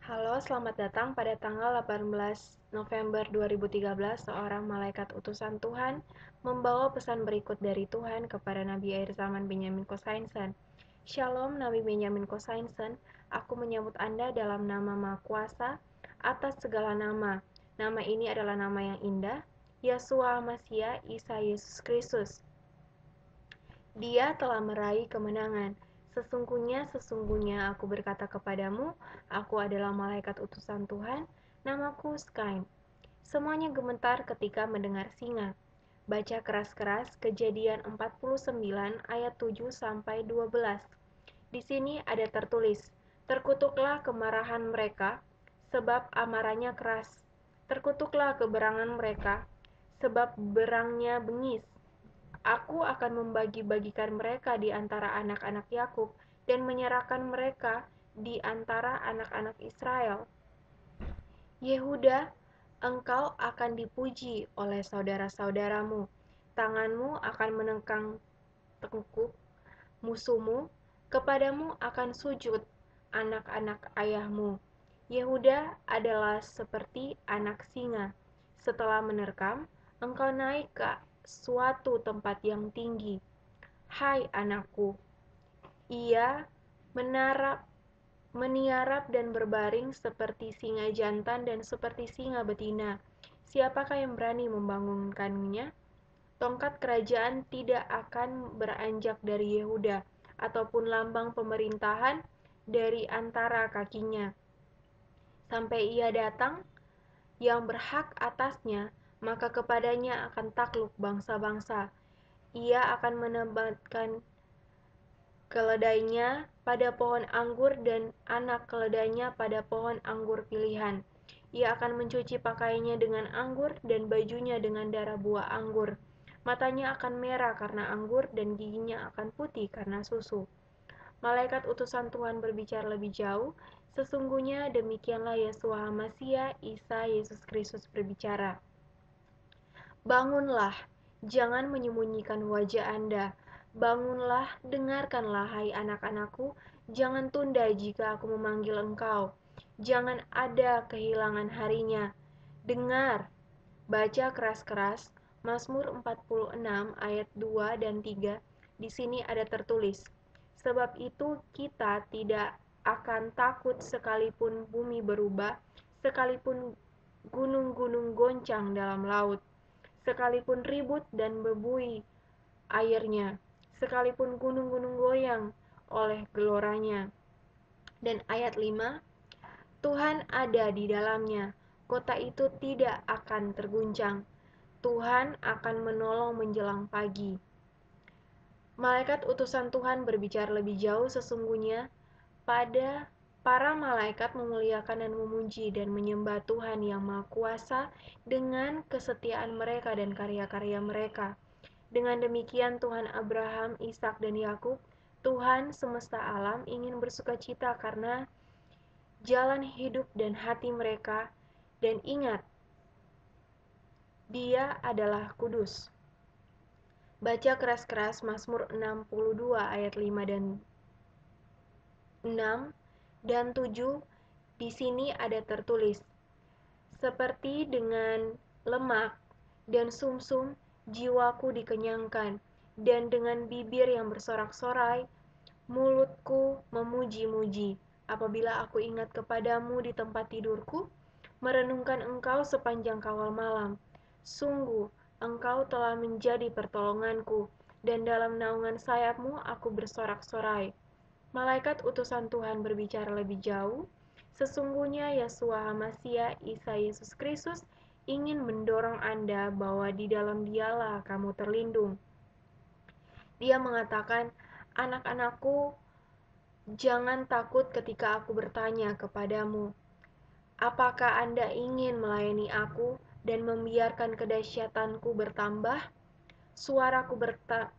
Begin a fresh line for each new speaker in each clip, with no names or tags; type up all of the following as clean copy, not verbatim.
Halo, selamat datang pada tanggal 18 November 2013. Seorang malaikat utusan Tuhan membawa pesan berikut dari Tuhan kepada Nabi akhir zaman Benyamin Kosainsen. Shalom Nabi Benyamin Kosainsen, aku menyambut Anda dalam nama Maha Kuasa atas segala nama. Nama ini adalah nama yang indah, Yeshua Hamashiach Isa Yesus Kristus. Dia telah meraih kemenangan. Sesungguhnya aku berkata kepadamu, aku adalah malaikat utusan Tuhan, namaku Skyne. Semuanya gemetar ketika mendengar singa. Baca keras-keras Kejadian 49 ayat 7-12. Di sini ada tertulis, terkutuklah kemarahan mereka, sebab amarahnya keras. Terkutuklah keberangan mereka, sebab berangnya bengis. Aku akan membagi-bagikan mereka di antara anak-anak Yakub dan menyerahkan mereka di antara anak-anak Israel. Yehuda, engkau akan dipuji oleh saudara-saudaramu. Tanganmu akan menengkang tengkuk musuhmu, kepadamu akan sujud anak-anak ayahmu. Yehuda adalah seperti anak singa. Setelah menerkam, engkau naik ke suatu tempat yang tinggi. Hai anakku, ia meniarap dan berbaring seperti singa jantan dan seperti singa betina. Siapakah yang berani membangunkannya? Tongkat kerajaan tidak akan beranjak dari Yehuda, ataupun lambang pemerintahan dari antara kakinya. Sampai ia datang, yang berhak atasnya, maka kepadanya akan takluk bangsa-bangsa. Ia akan menempatkan keledainya pada pohon anggur dan anak keledainya pada pohon anggur pilihan. Ia akan mencuci pakaiannya dengan anggur dan bajunya dengan darah buah anggur. Matanya akan merah karena anggur dan giginya akan putih karena susu. Malaikat utusan Tuhan berbicara lebih jauh, sesungguhnya demikianlah Yeshua Hamashiach Isa Yesus Kristus berbicara. Bangunlah, jangan menyembunyikan wajah Anda. Bangunlah, dengarkanlah hai anak-anakku, jangan tunda jika aku memanggil engkau. Jangan ada kehilangan harinya. Dengar, baca keras-keras Mazmur 46 ayat 2 dan 3. Di sini ada tertulis, sebab itu kita tidak akan takut sekalipun bumi berubah, sekalipun gunung-gunung goncang dalam laut, sekalipun ribut dan bebui airnya, sekalipun gunung-gunung goyang oleh geloranya. Dan ayat 5, Tuhan ada di dalamnya, kota itu tidak akan terguncang. Tuhan akan menolong menjelang pagi. Malaikat utusan Tuhan berbicara lebih jauh, sesungguhnya pada para malaikat memuliakan dan memuji dan menyembah Tuhan yang Maha Kuasa dengan kesetiaan mereka dan karya-karya mereka. Dengan demikian Tuhan Abraham, Ishak dan Yakub, Tuhan semesta alam ingin bersukacita karena jalan hidup dan hati mereka, dan ingat, Dia adalah kudus. Baca keras-keras Mazmur 62 ayat 5 dan 6 dan 7. Di sini ada tertulis, seperti dengan lemak dan sumsum jiwaku dikenyangkan, dan dengan bibir yang bersorak-sorai mulutku memuji-muji. Apabila aku ingat kepadamu di tempat tidurku, merenungkan engkau sepanjang kawal malam. Sungguh, engkau telah menjadi pertolonganku, dan dalam naungan sayapmu aku bersorak-sorai. Malaikat utusan Tuhan berbicara lebih jauh, sesungguhnya Yeshua Hamashiach Isa Yesus Kristus ingin mendorong Anda bahwa di dalam Dialah kamu terlindung. Dia mengatakan, anak-anakku, jangan takut ketika aku bertanya kepadamu, apakah Anda ingin melayani aku dan membiarkan kedahsyatanku bertambah? Suaraku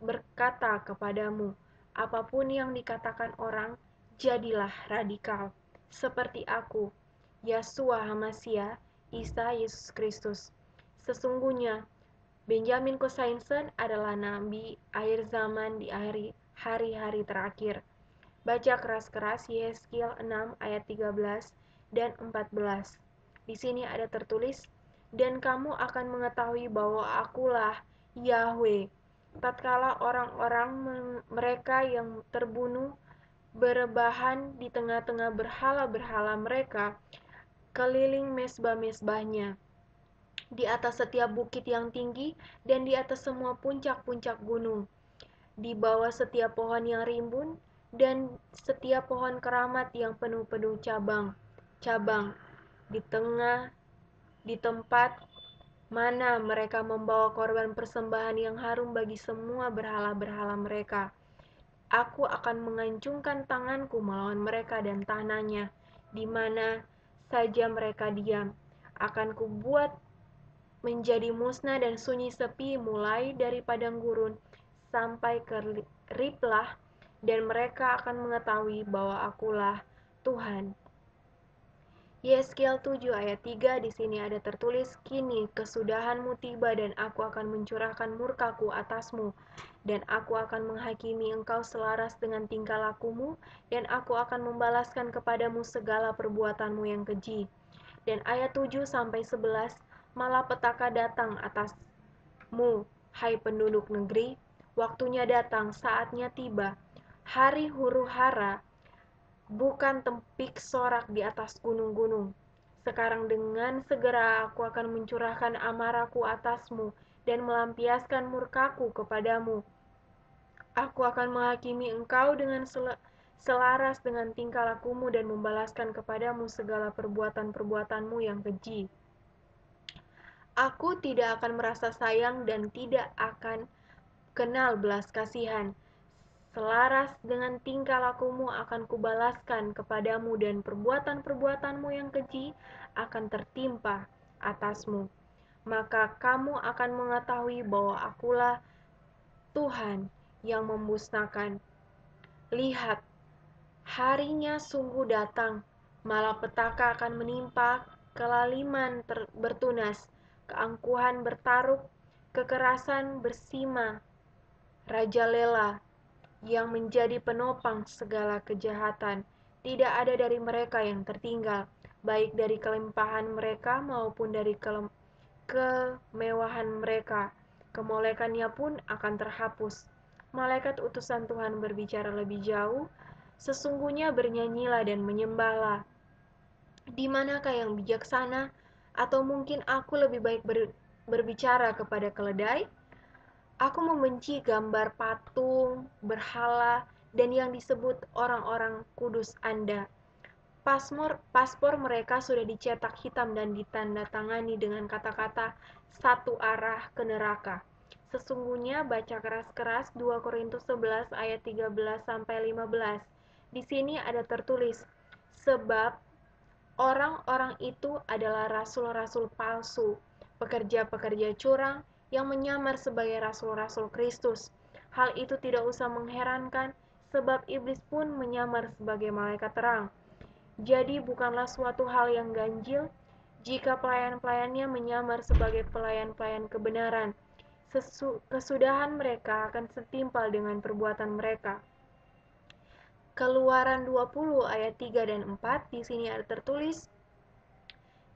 berkata kepadamu, apapun yang dikatakan orang, jadilah radikal, seperti aku, Yeshua Hamashiach, Isa Yesus Kristus. Sesungguhnya, Benyamin Kosainsen adalah nabi akhir zaman di hari-hari terakhir. Baca keras-keras Yehezkiel 6 ayat 13. dan 14. Di sini ada tertulis, "Dan kamu akan mengetahui bahwa Akulah Yahweh, tatkala orang-orang mereka yang terbunuh berebahan di tengah-tengah berhala-berhala mereka, keliling mesbah-mesbahnya, di atas setiap bukit yang tinggi dan di atas semua puncak-puncak gunung, di bawah setiap pohon yang rimbun dan setiap pohon keramat yang penuh-penuh cabang-cabang, di tempat mana mereka membawa korban persembahan yang harum bagi semua berhala-berhala mereka. Aku akan mengancungkan tanganku melawan mereka dan tanahnya, di mana saja mereka diam. Akan kubuat menjadi musnah dan sunyi sepi mulai dari padang gurun sampai ke Riblah, dan mereka akan mengetahui bahwa Akulah Tuhan." Yeskiel 7 ayat 3 di sini ada tertulis, "Kini kesudahanmu tiba dan aku akan mencurahkan murkaku atasmu, dan aku akan menghakimi engkau selaras dengan tingkah lakumu, dan aku akan membalaskan kepadamu segala perbuatanmu yang keji." Dan ayat 7 sampai 11, "Malapetaka datang atasmu, hai penduduk negeri, waktunya datang, saatnya tiba, hari huru-hara bukan tempik sorak di atas gunung-gunung. Sekarang dengan segera aku akan mencurahkan amarahku atasmu dan melampiaskan murkaku kepadamu. Aku akan menghakimi engkau dengan selaras dengan tingkah lakumu dan membalaskan kepadamu segala perbuatan-perbuatanmu yang keji. Aku tidak akan merasa sayang dan tidak akan kenal belas kasihan. Selaras dengan tingkah lakumu akan kubalaskan kepadamu dan perbuatan-perbuatanmu yang keji akan tertimpa atasmu. Maka kamu akan mengetahui bahwa Akulah Tuhan yang memusnahkan. Lihat, harinya sungguh datang, malapetaka akan menimpa, kelaliman bertunas, keangkuhan bertaruk, kekerasan bersima, rajalela yang menjadi penopang segala kejahatan. Tidak ada dari mereka yang tertinggal, baik dari kelimpahan mereka maupun dari kemewahan mereka. Kemolekannya pun akan terhapus. Malaikat utusan Tuhan berbicara lebih jauh, "Sesungguhnya bernyanyilah dan menyembahlah. Di manakah yang bijaksana? Atau mungkin aku lebih baik berbicara kepada keledai? Aku membenci gambar patung, berhala, dan yang disebut orang-orang kudus Anda. Paspor mereka sudah dicetak hitam dan ditandatangani dengan kata-kata satu arah ke neraka." Sesungguhnya baca keras-keras 2 Korintus 11 ayat 13 sampai 15. Di sini ada tertulis, "Sebab orang-orang itu adalah rasul-rasul palsu, pekerja-pekerja curang yang menyamar sebagai rasul-rasul Kristus. Hal itu tidak usah mengherankan, sebab iblis pun menyamar sebagai malaikat terang. Jadi bukanlah suatu hal yang ganjil jika pelayan-pelayannya menyamar sebagai pelayan-pelayan kebenaran. Kesudahan mereka akan setimpal dengan perbuatan mereka." Keluaran 20 ayat 3 dan 4 di sini ada tertulis,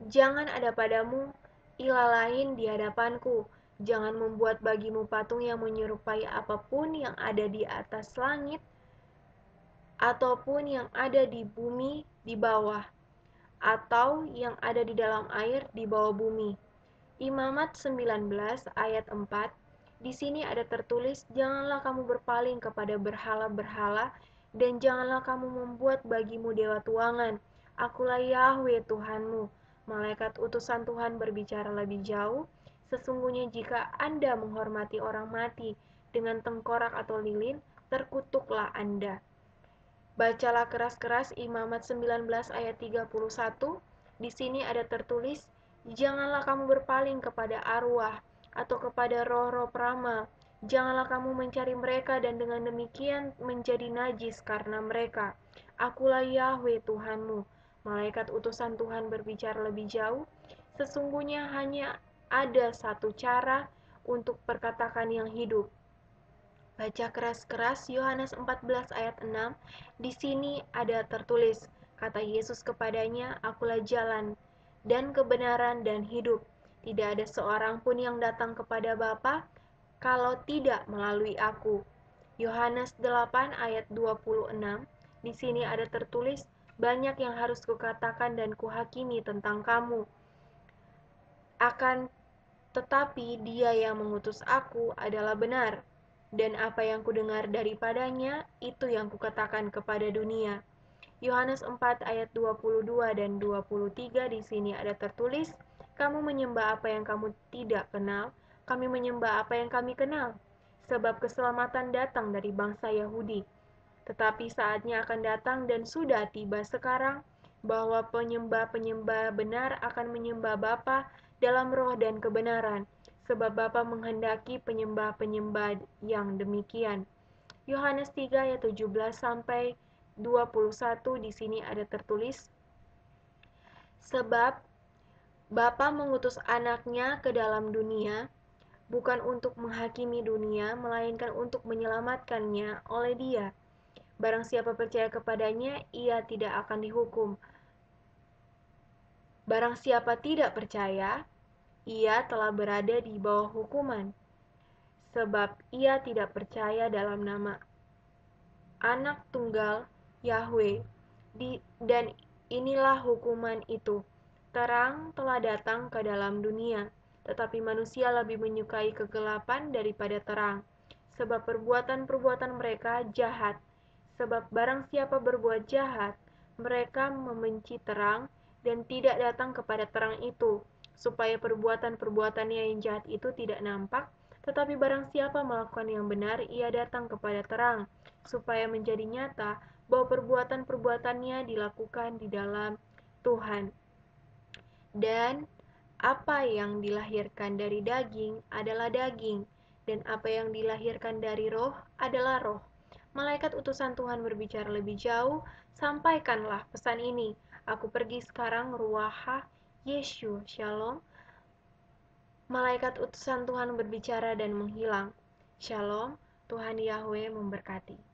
"Jangan ada padamu ilah lain di hadapanku. Jangan membuat bagimu patung yang menyerupai apapun yang ada di atas langit, ataupun yang ada di bumi di bawah, atau yang ada di dalam air di bawah bumi." Imamat 19 ayat 4, di sini ada tertulis, "Janganlah kamu berpaling kepada berhala-berhala, dan janganlah kamu membuat bagimu dewa tuangan. Akulah Yahweh Tuhanmu." Malaikat utusan Tuhan berbicara lebih jauh, "Sesungguhnya jika Anda menghormati orang mati dengan tengkorak atau lilin, terkutuklah Anda." Bacalah keras-keras Imamat 19 ayat 31. Di sini ada tertulis, "Janganlah kamu berpaling kepada arwah atau kepada roh-roh peramal. Janganlah kamu mencari mereka dan dengan demikian menjadi najis karena mereka. Akulah Yahweh Tuhanmu." Malaikat utusan Tuhan berbicara lebih jauh, "Sesungguhnya hanya ada satu cara untuk perkatakan yang hidup." Baca keras-keras Yohanes 14 ayat 6. Di sini ada tertulis, Kata Yesus kepadanya, "Akulah jalan dan kebenaran dan hidup. Tidak ada seorang pun yang datang kepada Bapa kalau tidak melalui aku." Yohanes 8 ayat 26. Di sini ada tertulis, "Banyak yang harus kukatakan dan kuhakimi tentang kamu. Akan tetapi Dia yang mengutus aku adalah benar, dan apa yang kudengar daripadanya, itu yang kukatakan kepada dunia." Yohanes 4 ayat 22 dan 23 di sini ada tertulis, "Kamu menyembah apa yang kamu tidak kenal, kami menyembah apa yang kami kenal, sebab keselamatan datang dari bangsa Yahudi. Tetapi saatnya akan datang dan sudah tiba sekarang, bahwa penyembah-penyembah benar akan menyembah Bapa dalam roh dan kebenaran, sebab Bapa menghendaki penyembah-penyembah yang demikian." Yohanes 3 ayat 17 sampai 21 di sini ada tertulis, "Sebab Bapa mengutus anaknya ke dalam dunia, bukan untuk menghakimi dunia, melainkan untuk menyelamatkannya oleh Dia. Barang siapa percaya kepadanya, ia tidak akan dihukum. Barang siapa tidak percaya, ia telah berada di bawah hukuman, sebab ia tidak percaya dalam nama Anak Tunggal Yahweh. Dan inilah hukuman itu. Terang telah datang ke dalam dunia, tetapi manusia lebih menyukai kegelapan daripada terang, sebab perbuatan-perbuatan mereka jahat. Sebab barang siapa berbuat jahat, mereka membenci terang dan tidak datang kepada terang itu, supaya perbuatan-perbuatannya yang jahat itu tidak nampak. Tetapi barang siapa melakukan yang benar, ia datang kepada terang, supaya menjadi nyata bahwa perbuatan-perbuatannya dilakukan di dalam Tuhan. Dan apa yang dilahirkan dari daging adalah daging, dan apa yang dilahirkan dari roh adalah roh. Malaikat utusan Tuhan berbicara lebih jauh, "Sampaikanlah pesan ini, aku pergi sekarang, ruaha Yeshu, shalom." Malaikat utusan Tuhan berbicara dan menghilang. Shalom, Tuhan Yahweh memberkati.